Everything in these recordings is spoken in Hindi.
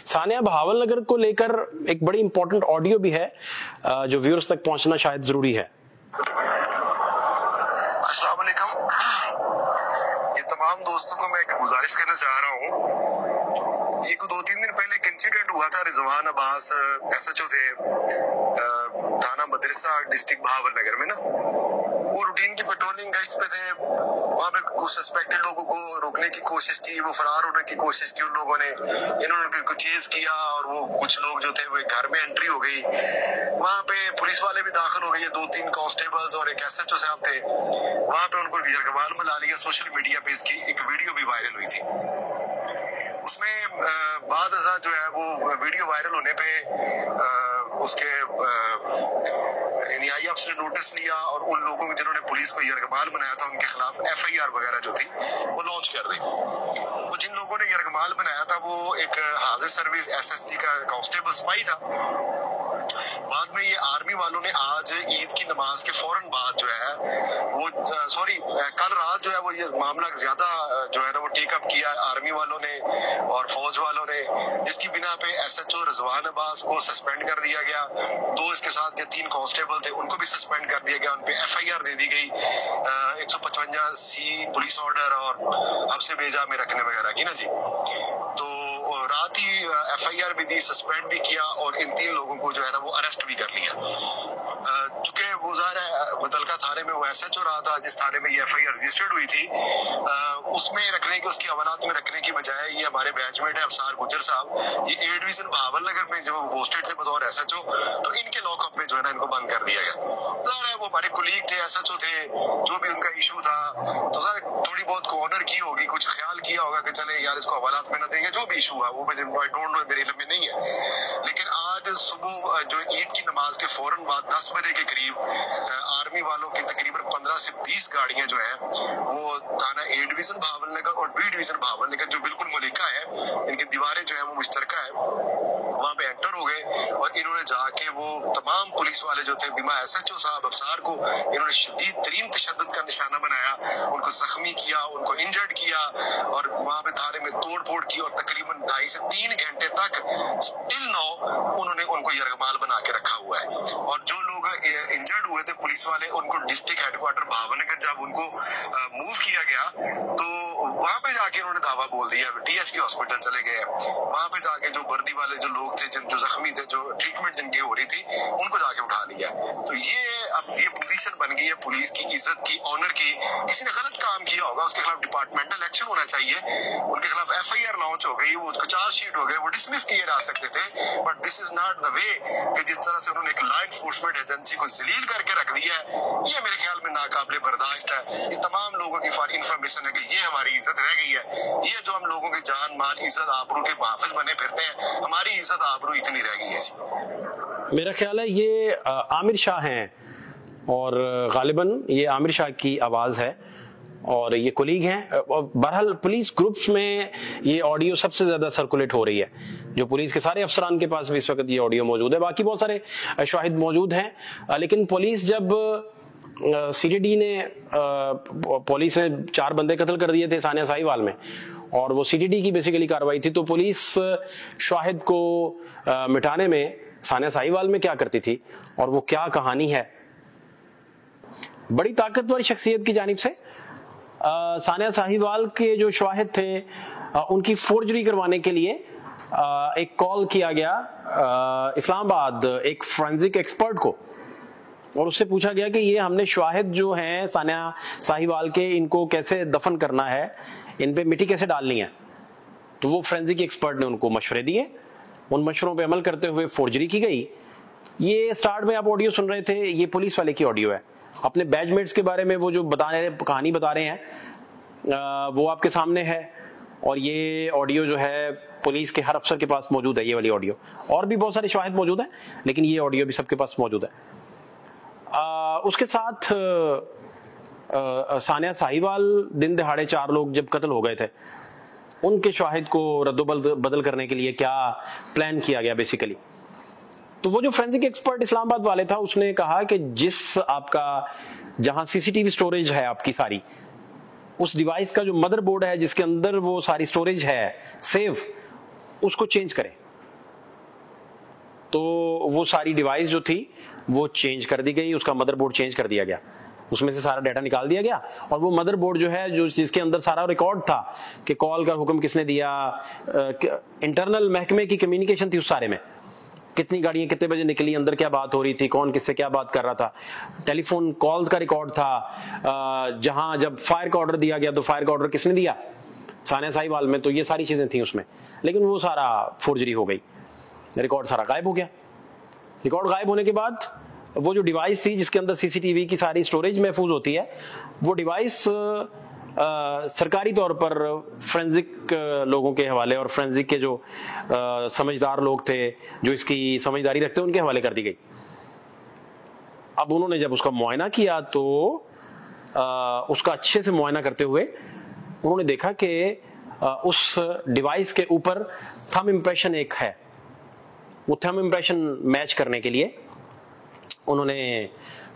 सानिया बहावल नगर को लेकर एक बड़ी इंपॉर्टेंट ऑडियो भी है जो व्यूअर्स तक पहुंचना शायद जरूरी है। अस्सलाम वालेकुम। ये तमाम दोस्तों को मैं एक गुजारिश करना चाह रहा हूँ। ये 2-3 दिन पहले एक इंसिडेंट हुआ था। रिजवान अब्बास SHO थे थाना मदरसा डिस्ट्रिक्ट बहावल नगर में ना, वो रूटीन की पेट्रोलिंग गश्त पे थे। वहाँ पे कुछ सस्पेक्टेड लोगों को रोकने की कोशिश की, वो फरार होने की कोशिश की उन लोगों ने। इन्होंने फिर कुछ चेज किया और वो कुछ लोग जो थे वो घर में एंट्री हो गई। वहाँ पे पुलिस वाले भी दाखिल हो गए, 2-3 कांस्टेबल्स और एक SHO साहब थे। वहाँ पे उनको यरगमाल में ला लिया। सोशल मीडिया पे इसकी एक वीडियो भी वायरल हुई थी। उसमें बाद जो है वो वीडियो वायरल होने पे उसके NIA अफसर ने नोटिस लिया और उन लोगों को जिन्होंने पुलिस को यरगमाल बनाया था उनके खिलाफ FIR वगैरह जो थी वो लॉन्च कर दी। वो जिन लोगों ने यरगमाल बनाया था वो एक हाजिर सर्विस SSC का कांस्टेबल सिपाही था। बाद में ये आर्मी वालों ने आज ईद की नमाज के फौरन बाद जो है वो कल रात जो है वो ये मामला ज्यादा जो है ना वो टेकअप किया आर्मी वालों ने और फौज वालों ने, जिसकी बिना पे SHO रिजवान अब्बास को सस्पेंड कर दिया गया। 2 इसके साथ जो 3 कांस्टेबल थे उनको भी सस्पेंड कर दिया गया। उनपे FIR दे दी गई 155C पुलिस ऑर्डर और हमसे भेजा में रखने वगैरह की ना जी। तो रात ही FIR भी दी, सस्पेंड भी किया और इन 3 लोगों को जो है ना वो अरेस्ट भी कर लिया। चूंकि वो ज़ाहिर है मुतलका थाने में वो SHO रहा था जिस थाने में ये FIR रजिस्टर्ड हुई थी, उसमें रखने की उसकी हवालात में रखने की बजाय ये हमारे बैचमेट है अफसार गुजर साहब, ये A डिवीजन बहावल नगर में जो पोस्टेड थे बतौर SHO, तो इनके लॉकअप में जो है ना इनको बंद कर दिया गया। ज़ाहिर है वो हमारे कुलीग थे, SHO थे, जो भी उनका इशू था तो सर थोड़ी बहुत ऑर्डर की होगी, कुछ ख्याल किया होगा कि चले यार इसको हवालात में न देंगे, जो भी इशू हुआ वो आई डोंट नो, मेरे इल्म में नहीं है। लेकिन आज सुबह जो ईद की नमाज के फौरन बाद 10 बजे के करीब आर्मी वालों की तकरीबन 15 से 20 गाड़ियां जो है वो थाना A डिवीजन बहावल नगर और B डिवीजन बहावल नगर जो बिल्कुल मलिका है, इनकी दीवारें जो है वो मुश्तरका है, वहां पे एंटर हो गए और इन्होंने जाके वो तमाम पुलिस वाले जो थे बीमा SHO साहब अफसार को इन्होंने शदीद तरीन तशद्दुद का निशाना बनाया, उनको जख्मी किया, उनको इंजर्ड किया और वहां पे थाने में तोड़ फोड़ की और तकरीबन 2.5 से 3 घंटे तक टिल नाउ उन्होंने उनको यरगमाल बना के रखा हुआ है। और जो लोग इंजर्ड हुए थे पुलिस वाले, उनको डिस्ट्रिक्ट हेडक्वार्टर भावनगर जब उनको मूव किया गया तो वहां पे जाके उन्होंने दावा बोल दिया, DHK हॉस्पिटल चले गए। वहां पे जाके जो वर्दी वाले जो लोग थे, जो जख्मी थे, जो ट्रीटमेंट जिनकी हो रही थी, उनको जाके उठा लिया। तो ये अब ये पोजीशन बन गई है पुलिस की इज्जत की, ऑनर की। किसी ने गलत काम किया होगा, उसके खिलाफ डिपार्टमेंटल एक्शन होना चाहिए। उनके खिलाफ FIR लॉन्च हो गई, वो उसको चार्जशीट हो गए, वो डिसमिस किए जा सकते थे। But this is not the way कि जिस तरह से उन्होंने एक लॉ एनफोर्समेंट एजेंसी को जलील करके रख दिया है, ये मेरे ख्याल में नाकाबिले बर्दाश्त है। ये तमाम लोगों की इंफॉर्मेशन है कि ये हमारी इज्जत रह गई है। ये जो हम लोगों की जान माल इज्जत आबरू के मुहाफिज बने फिरते हैं, हमारी इज्जत आबरू इतनी रह गई है। मेरा ख्याल है ये आमिर शाह हैं और गालिबन ये आमिर शाह की आवाज़ है और ये कोलीग हैं। बहरहाल पुलिस ग्रुप्स में ये ऑडियो सबसे ज़्यादा सर्कुलेट हो रही है, जो पुलिस के सारे अफसरान के पास भी इस वक्त ये ऑडियो मौजूद है। बाकी बहुत सारे शाहिद मौजूद हैं, लेकिन पुलिस जब CTD ने पुलिस ने 4 बंदे कत्ल कर दिए थे सानिया साहिवाल में और वो CTD की बेसिकली कार्रवाई थी, तो पुलिस शाहिद को मिटाने में सानिया साहिवाल में क्या करती थी और वो क्या कहानी है। बड़ी ताकतवर शख्सियत की जानिब से सानिया साहिवाल के जो शाहिद थे उनकी फोर्जरी करवाने के लिए एक कॉल किया गया इस्लामाबाद एक फोरेंसिक एक्सपर्ट को और उससे पूछा गया कि ये हमने शाहिद जो हैं सानिया साहिवाल के, इनको कैसे दफन करना है, इन पे मिट्टी कैसे डालनी है। तो वो फोरेंसिक एक्सपर्ट ने उनको मशवरे दिए, उन मशवरों पे अमल करते हुए फोर्जरी की गई। ये स्टार्ट में आप ऑडियो सुन रहे थे, ये पुलिस वाले की ऑडियो है। अपने बैचमेट्स के बारे में वो जो कहानी बता रहे हैं वो आपके सामने है और ये ऑडियो जो है पुलिस के हर अफसर के पास मौजूद है। ये वाली ऑडियो, और भी बहुत सारे शाहिद मौजूद हैं, लेकिन ये ऑडियो भी सबके पास मौजूद है। उसके साथ सानिया साहिवाल दिन दहाड़े 4 लोग जब कत्ल हो गए थे, उनके शाहिद को रद्दोबदल करने के लिए क्या प्लान किया गया बेसिकली। तो वो जो फोरेंसिक एक्सपर्ट इस्लामाबाद वाले था, उसने कहा कि जिस आपका जहां CCTV स्टोरेज है आपकी सारी, उस डिवाइस का जो मदरबोर्ड है जिसके अंदर वो सारी स्टोरेज है सेव, उसको चेंज करें। तो वो सारी डिवाइस जो थी वो चेंज कर दी गई, उसका मदरबोर्ड चेंज कर दिया गया, उसमें से सारा डाटा निकाल दिया गया। और वो मदरबोर्ड जो है, जो जिसके अंदर सारा रिकॉर्ड था कि कॉल का हुक्म किसने दिया, इंटरनल महकमे की कम्युनिकेशन थी उस सारे में, कितनी गाड़ियां कितने बजे निकली, अंदर क्या बात हो रही थी, कौन किससे क्या बात कर रहा था, टेलीफोन कॉल्स का रिकॉर्ड था, जहां जब फायर का ऑर्डर दिया गया तो फायर का ऑर्डर किसने दिया, सानिया साहिवाल में, तो ये सारी चीजें थी उसमें। लेकिन वो सारा फोर्जरी हो गई, रिकॉर्ड सारा गायब हो गया। रिकॉर्ड गायब होने के बाद वो जो डिवाइस थी जिसके अंदर सीसीटीवी की सारी स्टोरेज महफूज होती है, वो डिवाइस सरकारी तौर पर फोरेंसिक लोगों के हवाले और फोरेंसिक के जो समझदार लोग थे, जो इसकी समझदारी रखते हैं, उनके हवाले कर दी गई। अब उन्होंने जब उसका मुआयना किया तो उसका अच्छे से मुआयना करते हुए उन्होंने देखा कि उस डिवाइस के ऊपर थंब इंप्रेशन एक है। वो थंब इंप्रेशन मैच करने के लिए उन्होंने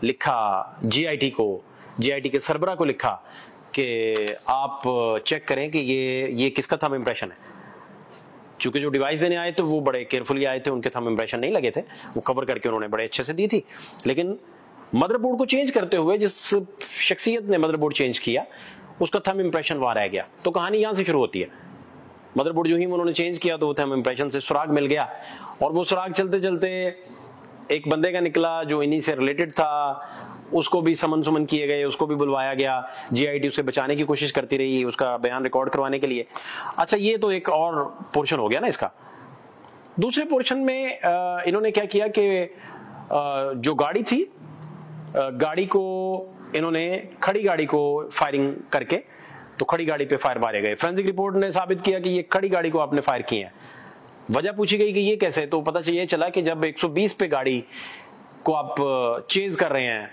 लिखा जीआईटी के सरबरा को लिखा कि आप चेक करें कि ये किसका थंब इंप्रेशन है। चूंकि जो डिवाइस देने आए थे वो बड़े केयरफुली आए थे, उनके थंब इंप्रेशन नहीं लगे थे, वो कवर करके उन्होंने बड़े अच्छे से दी थी। लेकिन मदरबोर्ड को चेंज करते हुए जिस शख्सियत ने मदरबोर्ड चेंज किया उसका थंब इंप्रेशन वहां रह गया। तो कहानी यहां से शुरू होती है। मदरबोर्ड जो ही उन्होंने चेंज किया तो वो थंब इंप्रेशन से सुराग मिल गया, और वो सुराग चलते चलते एक बंदे का निकला जो इन्हीं से रिलेटेड था, उसको भी समन सुमन किए गए, उसको भी बुलवाया गया, जीआईटी उसे बचाने की कोशिश करती रही, उसका बयान रिकॉर्ड करवाने के लिए। अच्छा, ये तो एक और पोर्शन हो गया ना इसका। दूसरे पोर्शन में इन्होंने क्या किया कि जो गाड़ी थी, गाड़ी को इन्होंने खड़ी गाड़ी को फायरिंग करके, तो खड़ी गाड़ी पे फायर मारे गए। फोरेंसिक रिपोर्ट ने साबित किया कि ये खड़ी गाड़ी को आपने फायर किए हैं। वजह पूछी गई कि ये कैसे, तो पता ये चला कि जब 120 पे गाड़ी को आप चेज कर रहे हैं,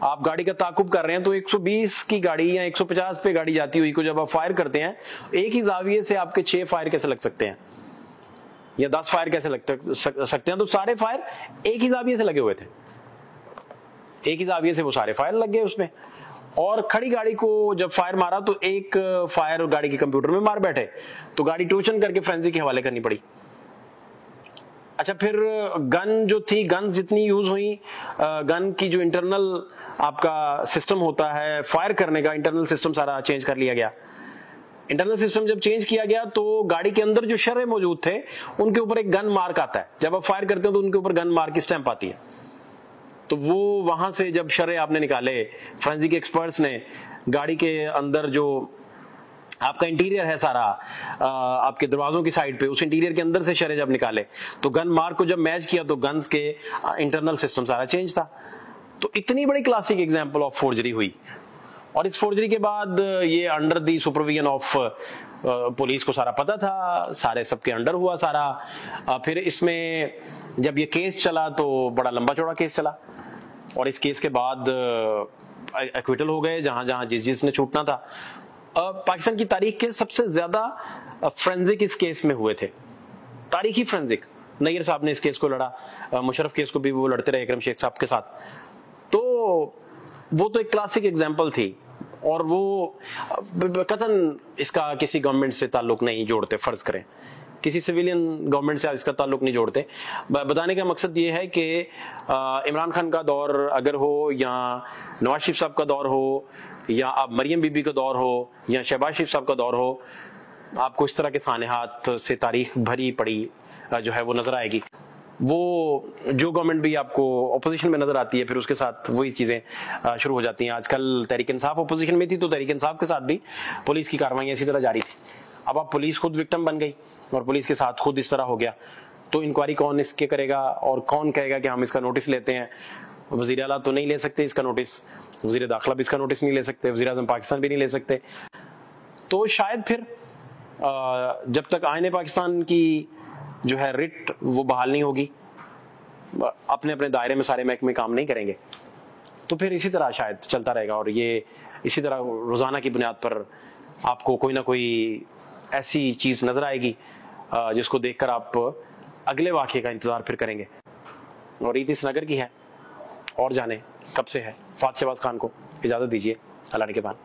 आप गाड़ी का ताकुब कर रहे हैं, तो 120 की गाड़ी या 150 पे गाड़ी जाती हुई को जब आप फायर करते हैं, एक ही जाविये से आपके 6 फायर कैसे लग सकते हैं या 10 फायर कैसे लग सकते हैं। तो सारे फायर एक ही जाविये से लगे हुए थे, एक ही जाविये से वो सारे फायर लग गए उसमें। और खड़ी गाड़ी को जब फायर मारा तो एक फायर गाड़ी के कंप्यूटर में मार बैठे, तो गाड़ी टोचन करके फोरेंसिक के हवाले करनी पड़ी। अच्छा, फिर गन जो थी, गन जितनी यूज हुई, गन की जो इंटरनल आपका सिस्टम होता है फायर करने का, इंटरनल सिस्टम सारा चेंज कर लिया गया। इंटरनल सिस्टम जब चेंज किया गया तो गाड़ी के अंदर जो शर्रे मौजूद थे उनके ऊपर एक गन मार्क आता है। जब आप फायर करते हो तो उनके ऊपर गन मार्क की स्टैंप आती है। तो वो वहां से जब शर्रे आपने निकाले, फोरेंसिक एक्सपर्ट्स ने गाड़ी के अंदर जो आपका इंटीरियर है सारा, आपके दरवाजों की साइड पे, उस इंटीरियर के अंदर से शर्रे जब निकाले तो गन मार्क को जब मैच किया तो गन्स के इंटरनल सिस्टम सारा चेंज था। तो इतनी बड़ी क्लासिक एग्जांपल ऑफ फोर्जरी हुई। और इस फोर्जरी के बाद ये under the supervision of police को सारा पता था, सारे सबके अंडर हुआ सारा। फिर इसमें जब ये केस चला तो बड़ा लंबा चौड़ा केस चला, और इस केस के बाद एक्विटल हो गए जहां जहां जिसने छूटना था। पाकिस्तान की तारीख के सबसे ज्यादा फोरेंसिक इस केस में हुए थे, तारीखी फोरेंसिक। नैयर साहब ने इस केस को लड़ा, मुशर्रफ केस को भी वो लड़ते रहे इकरम शेख साहब के साथ। तो वो तो एक क्लासिक एग्जांपल थी, और वो कतन इसका किसी गवर्नमेंट से ताल्लुक नहीं जोड़ते, फर्ज करें किसी सिविलियन गवर्नमेंट से इसका ताल्लुक नहीं जोड़ते। बताने का मकसद ये है कि इमरान खान का दौर अगर हो, या नवाज शरीफ साहब का दौर हो, या अब मरियम बीबी का दौर हो, या शहबाज शरीफ साहब का दौर हो, आपको इस तरह के सानेहात से तारीख भरी पड़ी जो है वो नजर आएगी। वो जो गवर्नमेंट भी आपको ऑपोजिशन में नजर आती है, फिर उसके साथ वही चीजें शुरू हो जाती हैं। आजकल तहरीक इंसाफ ऑपोजिशन में थी, तो तहरीक इंसाफ के साथ भी पुलिस की कार्रवाई इसी तरह जारी थी। अब आप पुलिस खुद विक्टिम बन गई और पुलिस के साथ खुद इस तरह हो गया, तो इंक्वायरी कौन इसके करेगा और कौन कहेगा कि हम इसका नोटिस लेते हैं। वजीर आला तो नहीं ले सकते इसका नोटिस, वजीर दाखिला भी इसका नोटिस नहीं ले सकते, वजीर आज़म पाकिस्तान भी नहीं ले सकते। तो शायद फिर जब तक आईने पाकिस्तान की जो है रिट वो बहाल नहीं होगी, अपने अपने दायरे में सारे महकमे काम नहीं करेंगे, तो फिर इसी तरह शायद चलता रहेगा। और ये इसी तरह रोजाना की बुनियाद पर आपको कोई ना कोई ऐसी चीज नजर आएगी जिसको देखकर आप अगले वाक़े का इंतजार फिर करेंगे। और ईद इस नगर की है, और जाने कब से है। फात शहबाज खान को इजाजत दीजिए, अल्लाह के बाद।